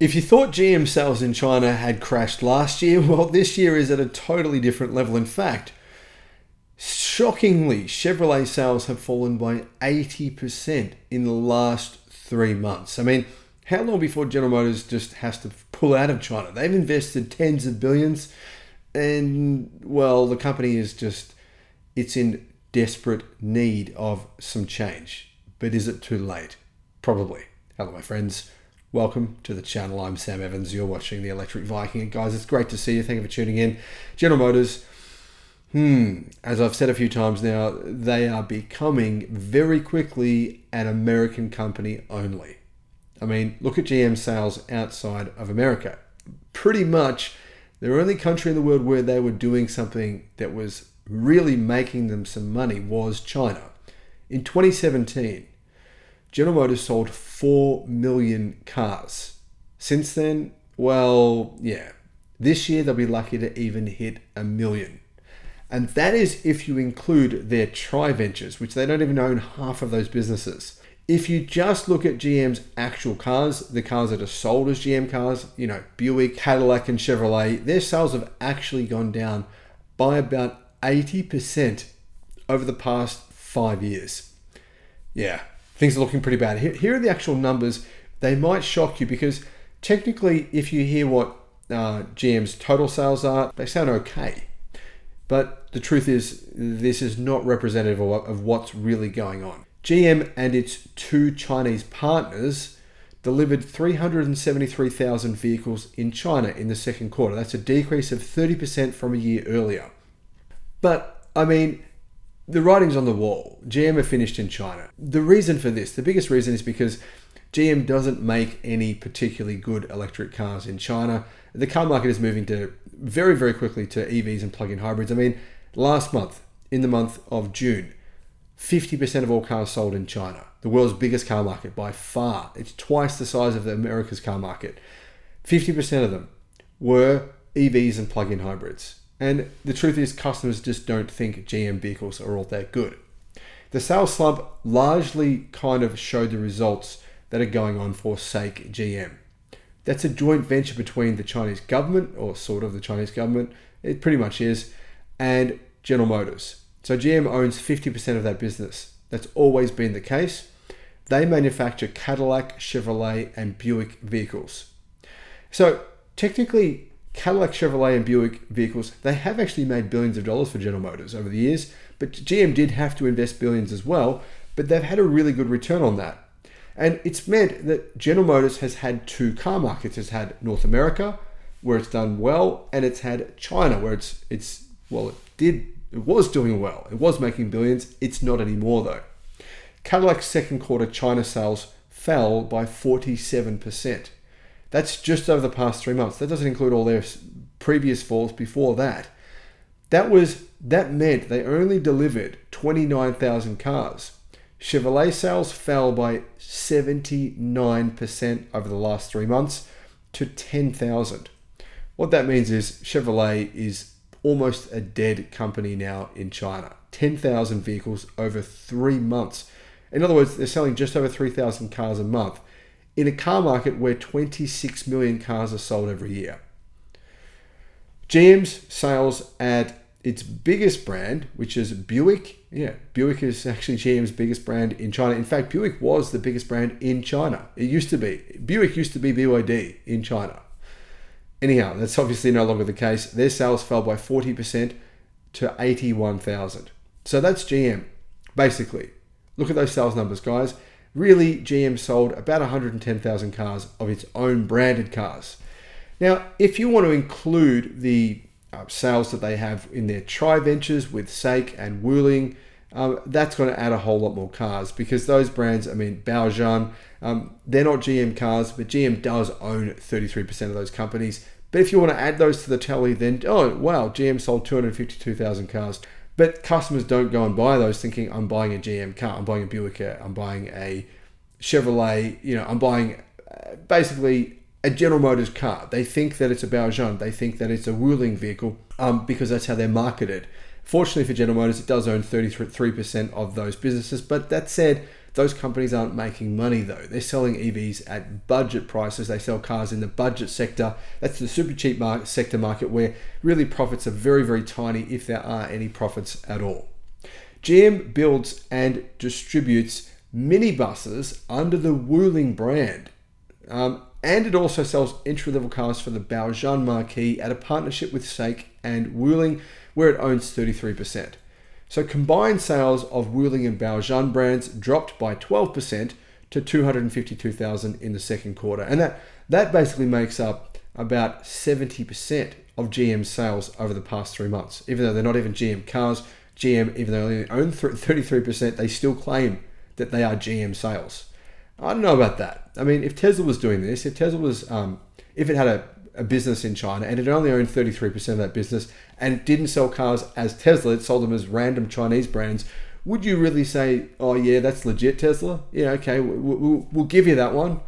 If you thought GM sales in China had crashed last year, well, this year is at a totally different level. In fact, shockingly, Chevrolet sales have fallen by 80% in the last 3 months. I mean, how long before General Motors just has to pull out of China? They've invested tens of billions, and, well, the company is it's in desperate need of some change. But is it too late? Probably. Hello, my friends. Welcome to the channel. I'm Sam Evans. You're watching the Electric Viking. And guys, it's great to see you. Thank you for tuning in. General Motors, as I've said a few times now, they are becoming very quickly an American company only. I mean, look at GM sales outside of America. Pretty much the only country in the world where they were doing something that was really making them some money was China. In 2017, General Motors sold 4 million cars. Since then, well, yeah, this year they'll be lucky to even hit 1 million. And that is if you include their tri-ventures, which they don't even own half of those businesses. If you just look at GM's actual cars, the cars that are sold as GM cars, Buick, Cadillac, and Chevrolet, their sales have actually gone down by about 80% over the past 5 years. Yeah, things are looking pretty bad. Here are the actual numbers. They might shock you because technically, if you hear what GM's total sales are, they sound okay. But the truth is, this is not representative of what's really going on. GM and its two Chinese partners delivered 373,000 vehicles in China in the second quarter. That's a decrease of 30% from a year earlier. But, I mean, the writing's on the wall. GM are finished in China. The reason for this, the biggest reason, is because GM doesn't make any particularly good electric cars in China. The car market is moving very, very quickly to EVs and plug-in hybrids. I mean, last month, in the month of June, 50% of all cars sold in China, the world's biggest car market by far. It's twice the size of America's car market. 50% of them were EVs and plug-in hybrids. And the truth is, customers just don't think GM vehicles are all that good. The sales slump largely kind of showed the results that are going on for SAIC GM. That's a joint venture between the Chinese government, or sort of the Chinese government, it pretty much is, and General Motors. So GM owns 50% of that business. That's always been the case. They manufacture Cadillac, Chevrolet, and Buick vehicles. So technically, Cadillac, Chevrolet, and Buick vehicles, they have actually made billions of dollars for General Motors over the years, but GM did have to invest billions as well, but they've had a really good return on that. And it's meant that General Motors has had two car markets. It's had North America, where it's done well, and it's had China, where it was doing well. It was making billions. It's not anymore, though. Cadillac's second quarter China sales fell by 47%. That's just over the past 3 months. That doesn't include all their previous falls before that. That meant they only delivered 29,000 cars. Chevrolet sales fell by 79% over the last 3 months to 10,000. What that means is Chevrolet is almost a dead company now in China. 10,000 vehicles over 3 months. In other words, they're selling just over 3,000 cars a month in a car market where 26 million cars are sold every year. GM's sales at its biggest brand, which is Buick. Yeah, Buick is actually GM's biggest brand in China. In fact, Buick was the biggest brand in China. It used to be. Buick used to be BYD in China. Anyhow, that's obviously no longer the case. Their sales fell by 40% to 81,000. So that's GM, basically. Look at those sales numbers, guys. Really, GM sold about 110,000 cars of its own branded cars. Now, if you want to include the sales that they have in their tri-ventures with SAIC and Wuling, that's going to add a whole lot more cars because those brands, Baojun, they're not GM cars, but GM does own 33% of those companies. But if you want to add those to the tally, then, oh, wow, GM sold 252,000 cars. But customers don't go and buy those thinking, I'm buying a GM car, I'm buying a Buick, I'm buying a Chevrolet, I'm buying basically a General Motors car. They think that it's a Baojun. They think that it's a Wuling vehicle because that's how they're marketed. Fortunately for General Motors, it does own 33% of those businesses. But that said, Those companies aren't making money though. They're selling EVs at budget prices. They sell cars in the budget sector. That's the super cheap sector market where really profits are very, very tiny, if there are any profits at all. GM builds and distributes minibuses under the Wuling brand. And it also sells entry-level cars for the Baojun marquee at a partnership with SAIC and Wuling, where it owns 33%. So combined sales of Wuling and Baojun brands dropped by 12% to 252,000 in the second quarter. And that basically makes up about 70% of GM's sales over the past 3 months. Even though they're not even GM cars, GM, even though they only own 33%, they still claim that they are GM sales. I don't know about that. I mean, if Tesla was doing this, if Tesla was, if it had a business in China and it only owned 33% of that business and it didn't sell cars as Tesla, it sold them as random Chinese brands, would you really say, oh yeah, that's legit Tesla? Yeah, okay, we'll give you that one?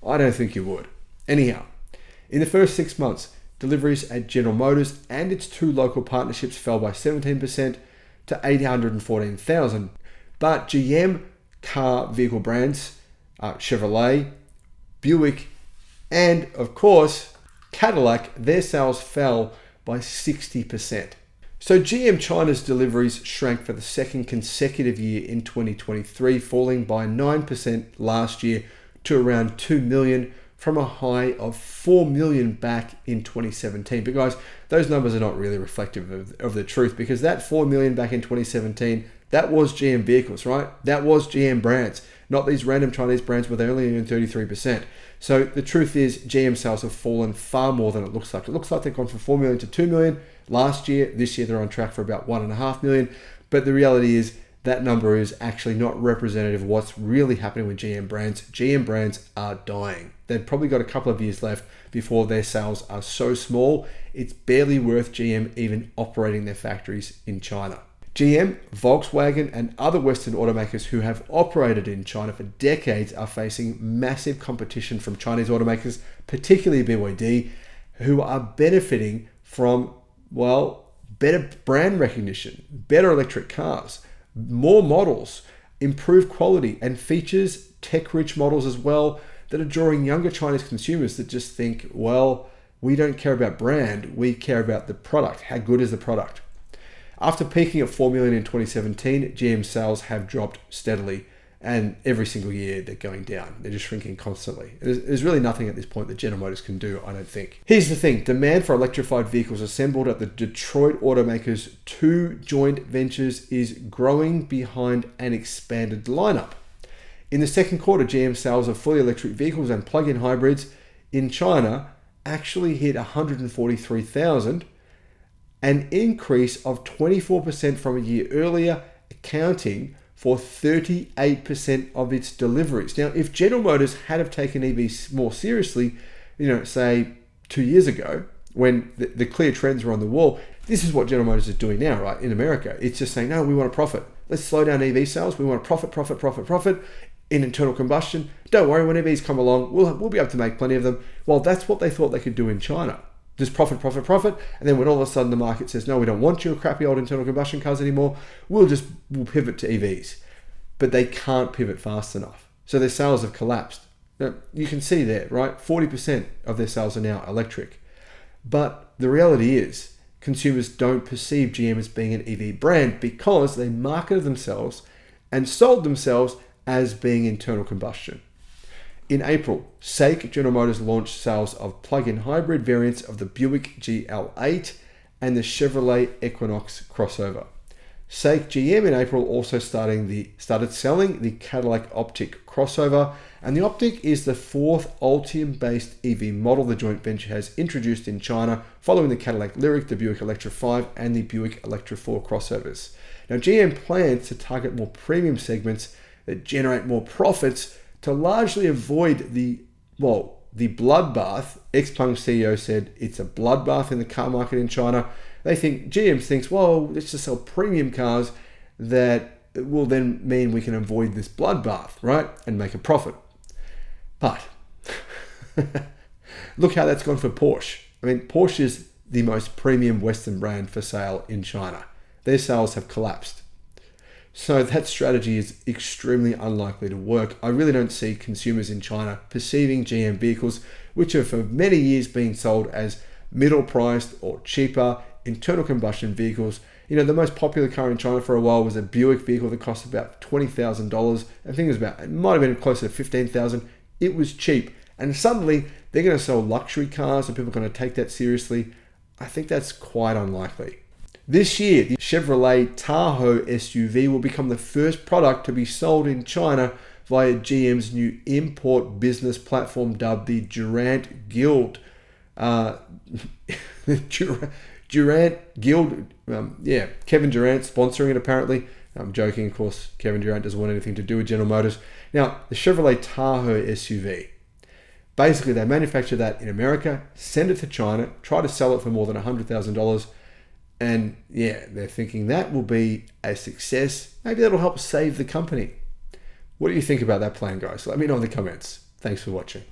I don't think you would. Anyhow, in the first 6 months, deliveries at General Motors and its 2 local partnerships fell by 17% to 814,000. But GM car vehicle brands, Chevrolet, Buick, and of course Cadillac, their sales fell by 60%. So GM China's deliveries shrank for the second consecutive year in 2023, falling by 9% last year to around 2 million from a high of 4 million back in 2017. But guys, those numbers are not really reflective of the truth, because that 4 million back in 2017, that was GM vehicles, right? That was GM brands, not these random Chinese brands where they only earn 33%. So the truth is GM sales have fallen far more than it looks like. It looks like they've gone from 4 million to 2 million last year. This year they're on track for about 1.5 million. But the reality is that number is actually not representative of what's really happening with GM brands. GM brands are dying. They've probably got a couple of years left before their sales are so small, it's barely worth GM even operating their factories in China. GM, Volkswagen, and other Western automakers who have operated in China for decades are facing massive competition from Chinese automakers, particularly BYD, who are benefiting from, well, better brand recognition, better electric cars, more models, improved quality and features, tech-rich models as well, that are drawing younger Chinese consumers that just think, well, we don't care about brand, we care about the product. How good is the product? After peaking at 4 million in 2017, GM sales have dropped steadily, and every single year they're going down. They're just shrinking constantly. There's really nothing at this point that General Motors can do, I don't think. Here's the thing, demand for electrified vehicles assembled at the Detroit automakers' 2 joint ventures is growing behind an expanded lineup. In the second quarter, GM sales of fully electric vehicles and plug-in hybrids in China actually hit 143,000, an increase of 24% from a year earlier, accounting for 38% of its deliveries. Now, if General Motors had have taken EVs more seriously, say 2 years ago, when the clear trends were on the wall, this is what General Motors is doing now, right? In America, it's just saying, no, we want to profit. Let's slow down EV sales. We want to profit in internal combustion. Don't worry, when EVs come along, we'll be able to make plenty of them. Well, that's what they thought they could do in China. Just profit. And then when all of a sudden the market says, no, we don't want your crappy old internal combustion cars anymore, we'll pivot to EVs. But they can't pivot fast enough. So their sales have collapsed. Now, you can see there, right? 40% of their sales are now electric. But the reality is, consumers don't perceive GM as being an EV brand because they marketed themselves and sold themselves as being internal combustion. In April, SAIC General Motors launched sales of plug-in hybrid variants of the Buick GL8 and the Chevrolet Equinox crossover. SAIC GM in April also started selling the Cadillac Optiq crossover, and the Optiq is the 4th Ultium-based EV model the joint venture has introduced in China, following the Cadillac Lyriq, the Buick Electra 5, and the Buick Electra 4 crossovers. Now, GM plans to target more premium segments that generate more profits to largely avoid the bloodbath. XPeng CEO said it's a bloodbath in the car market in China. They think, GM thinks, well, let's just sell premium cars that will then mean we can avoid this bloodbath, right? And make a profit. But look how that's gone for Porsche. I mean, Porsche is the most premium Western brand for sale in China. Their sales have collapsed. So that strategy is extremely unlikely to work. I really don't see consumers in China perceiving GM vehicles, which have for many years been sold as middle priced or cheaper internal combustion vehicles. The most popular car in China for a while was a Buick vehicle that cost about $20,000. I think it might have been closer to $15,000. It was cheap. And suddenly they're going to sell luxury cars and people are going to take that seriously. I think that's quite unlikely. This year, the Chevrolet Tahoe SUV will become the first product to be sold in China via GM's new import business platform dubbed the Durant Guild. Durant Guild, Kevin Durant sponsoring it apparently. I'm joking, of course, Kevin Durant doesn't want anything to do with General Motors. Now, the Chevrolet Tahoe SUV, basically they manufacture that in America, send it to China, try to sell it for more than $100,000, and they're thinking that will be a success. Maybe that'll help save the company. What do you think about that plan, guys? Let me know in the comments. Thanks for watching.